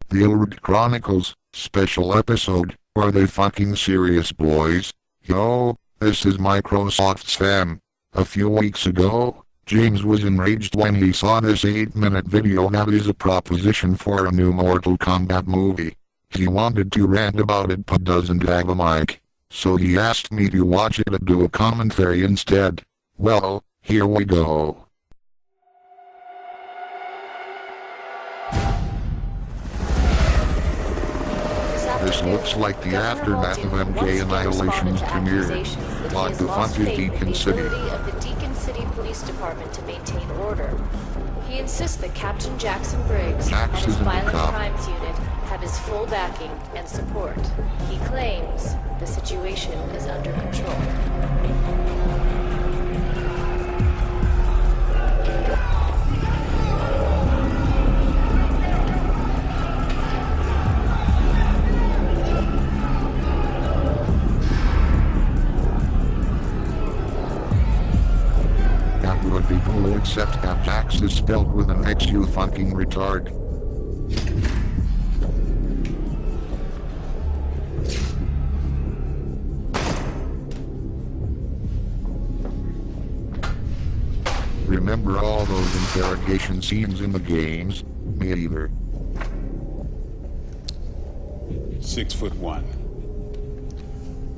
The Aelred Chronicles, special episode, are they fucking serious boys? Yo, this is Microsoft's fam. A few weeks ago, James was enraged when he saw this 8-minute video that is a proposition for a new Mortal Kombat movie. He wanted to rant about it but doesn't have a mic, so he asked me to watch it and do a commentary instead. Well, here we go. This looks like the aftermath of MK Annihilation's premiere. What the fuck is Deacon City? Of the Deacon City Police Department to maintain order. He insists that Captain Jackson Briggs and his violent crimes unit have his full backing and support. He claims the situation is under control. Would be cool except that Jax is spelled with an X, you fucking retard. Remember all those interrogation scenes in the games? Me either. 6'1".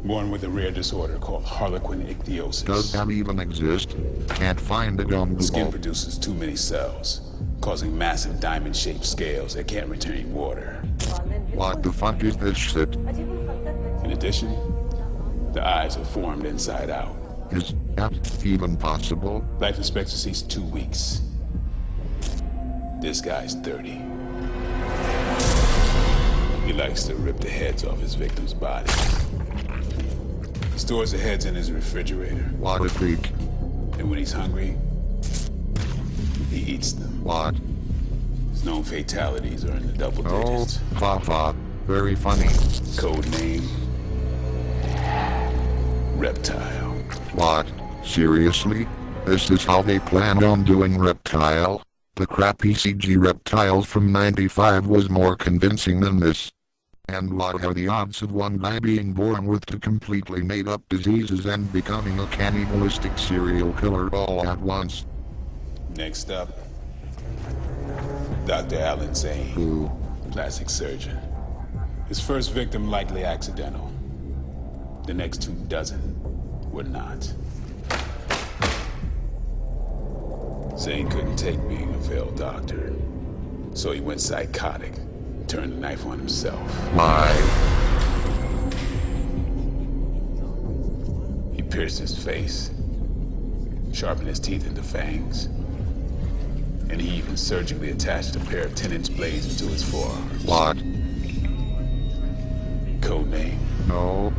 Born with a rare disorder called Harlequin ichthyosis. Does that even exist? Can't find it on Google. Skin produces too many cells, causing massive diamond-shaped scales that can't retain water. What the fuck is this shit? In addition, the eyes are formed inside out. Is that even possible? Life expectancy is 2 weeks. This guy's 30. He likes to rip the heads off his victims' bodies. Stores the heads in his refrigerator. What a freak. And when he's hungry, he eats them. What? His known fatalities are in the double digits. Oh, Papa. Very funny. Code name, Reptile. What? Seriously? This is how they planned on doing Reptile? The crappy CG Reptile from '95 was more convincing than this. And what are the odds of one guy being born with two completely made-up diseases and becoming a cannibalistic serial killer all at once? Next up, Dr. Alan Zane. Who? Plastic surgeon. His first victim likely accidental. The next 24 were not. Zane couldn't take being a failed doctor, so he went psychotic. Turned the knife on himself. Why? He pierced his face, sharpened his teeth into fangs, and he even surgically attached a pair of 10-inch blades into his forearms. What? Code name. No,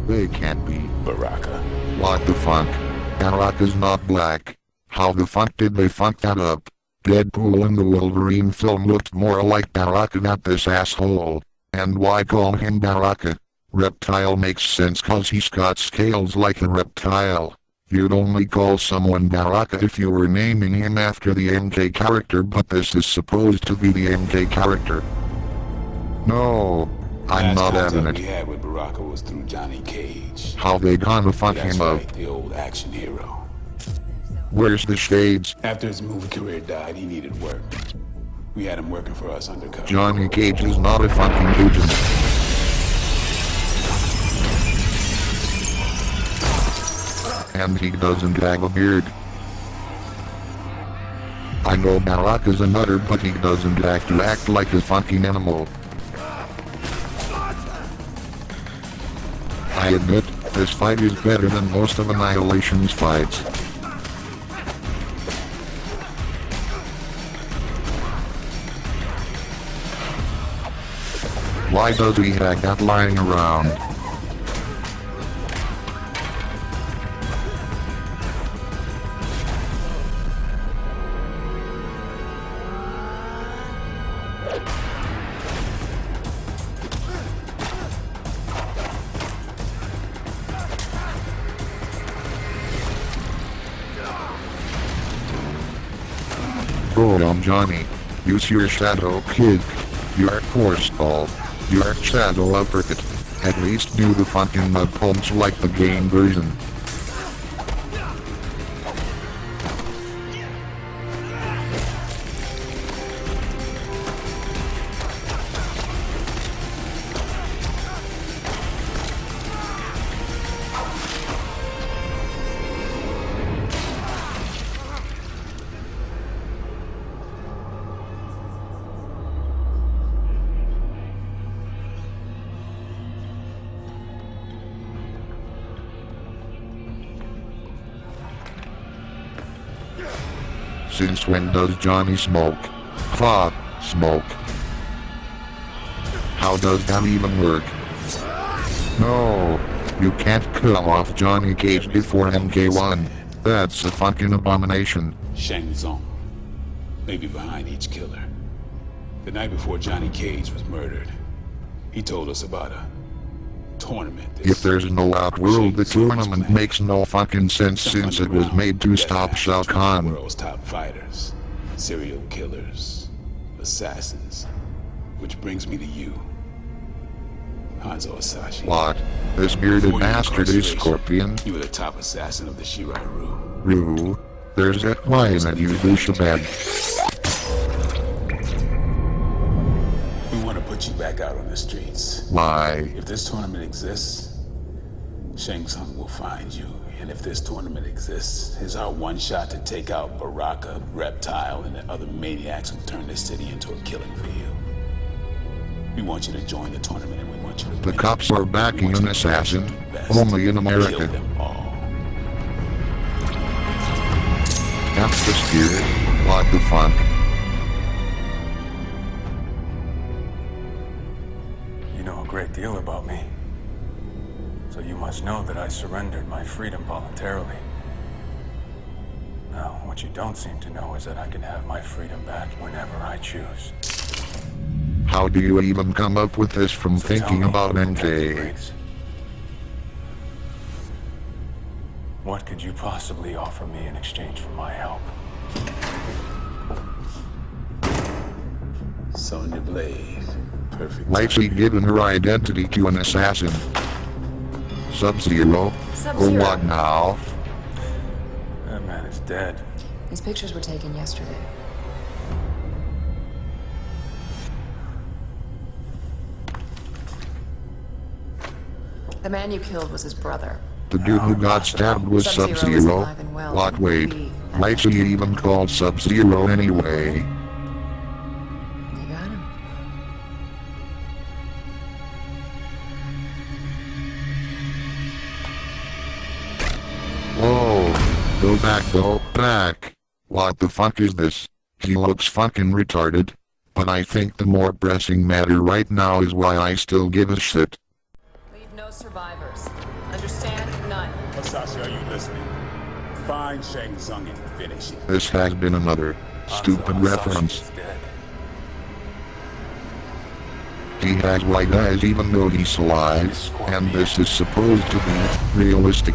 they can't be. Baraka. What the fuck? Baraka's not black. How the fuck did they fuck that up? Deadpool in the Wolverine film looked more like Baraka than this asshole. And why call him Baraka? Reptile makes sense cause he's got scales like a reptile. You'd only call someone Baraka if you were naming him after the MK character, but this is supposed to be the MK character. No, I'm not having it. The last contact we had with Baraka was through Johnny Cage. How they gonna fuck him up? Right, the old action hero. Where's the shades? After his movie career died, he needed work. We had him working for us undercover. Johnny Cage is not a fucking agent. And he doesn't have a beard. I know Baraka's a nutter, but he doesn't have to act like a fucking animal. I admit, this fight is better than most of Annihilation's fights. Why does he have that lying around? Hold on, Johnny. Use your shadow kick. Your force ball. Your shadow uppercut. At least do the fucking mud punch like the game version. Since when does Johnny smoke? Fuck, smoke. How does that even work? No, you can't kill off Johnny Cage before MK1. That's a fucking abomination. Shang Tsung may be behind each killer. The night before Johnny Cage was murdered, he told us about a tournament. If there's no Outworld, the tournament makes no fucking sense since it was made to stop Shao Kahn. The world's top fighters, serial killers, assassins. Which brings me to you, Hanzo Hasashi. What? This bearded bastard is Scorpion? You were the top assassin of the Shirai Ryu. Ryu? There's that line that you douchebag. We want to put you back out on the streets. Why? If this tournament exists, Shang Tsung will find you. And if this tournament exists, it's our one shot to take out Baraka, Reptile, and the other maniacs who turned this city into a killing field. We want you to join the tournament and we want you to The win. cops are backing an assassin, only in America. Kill them all. That's the spirit. What the fuck? You know a great deal about me. So you must know that I surrendered my freedom voluntarily. Now, what you don't seem to know is that I can have my freedom back whenever I choose. How do you even come up with this from So tell thinking me, about Detective NK? Briggs, what could you possibly offer me in exchange for my help? Sonya Blade. Perfect. Why she given her identity to an assassin? Sub-Zero? Or what now? That man is dead. These pictures were taken yesterday. The man you killed was his brother. The dude who got stabbed was Sub-Zero is Sub-Zero? alive and well, What, wait? we- Why she even called Sub-Zero anyway? You got him. Whoa, go back. What the fuck is this? He looks fucking retarded. But I think the more pressing matter right now is why I still give a shit. Leave no survivors. Understand? None. Hasashi, are you listening? Find Shang Tsung and finish it. This has been another stupid Hanzo Hasashi reference. is dead. He has white eyes even though he's alive, and this is supposed to be realistic.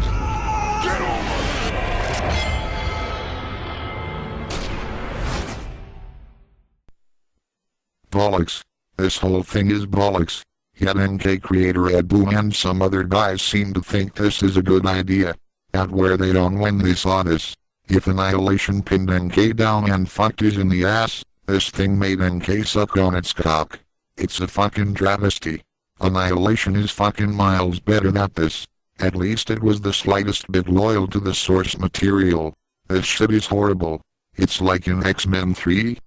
Bollocks. This whole thing is bollocks. Yet NK creator Ed Boon and some other guys seem to think this is a good idea. At where they don't when they saw this. If Annihilation pinned NK down and fucked his in the ass, this thing made NK suck on its cock. It's a fucking travesty. Annihilation is fucking miles better at this. At least it was the slightest bit loyal to the source material. This shit is horrible. It's like in X-Men 3,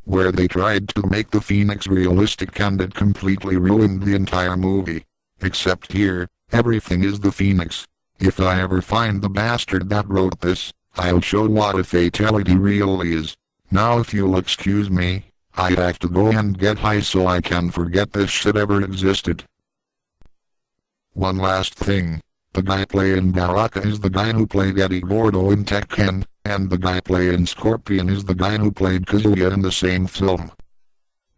where they tried to make the Phoenix realistic and it completely ruined the entire movie. Except here, everything is the Phoenix. If I ever find the bastard that wrote this, I'll show what a fatality really is. Now if you'll excuse me, I have to go and get high so I can forget this shit ever existed. One last thing. The guy playing Baraka is the guy who played Eddie Gordo in Tekken, and the guy playing Scorpion is the guy who played Kazuya in the same film.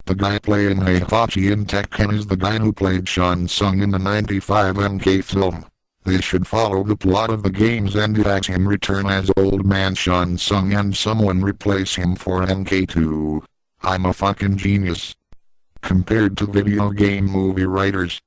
The guy playing Heihachi in Tekken is the guy who played Shang Tsung in the '95 MK film. They should follow the plot of the games and have him return as Old Man Shang Tsung and someone replace him for MK2. I'm a fucking genius. Compared to video game movie writers,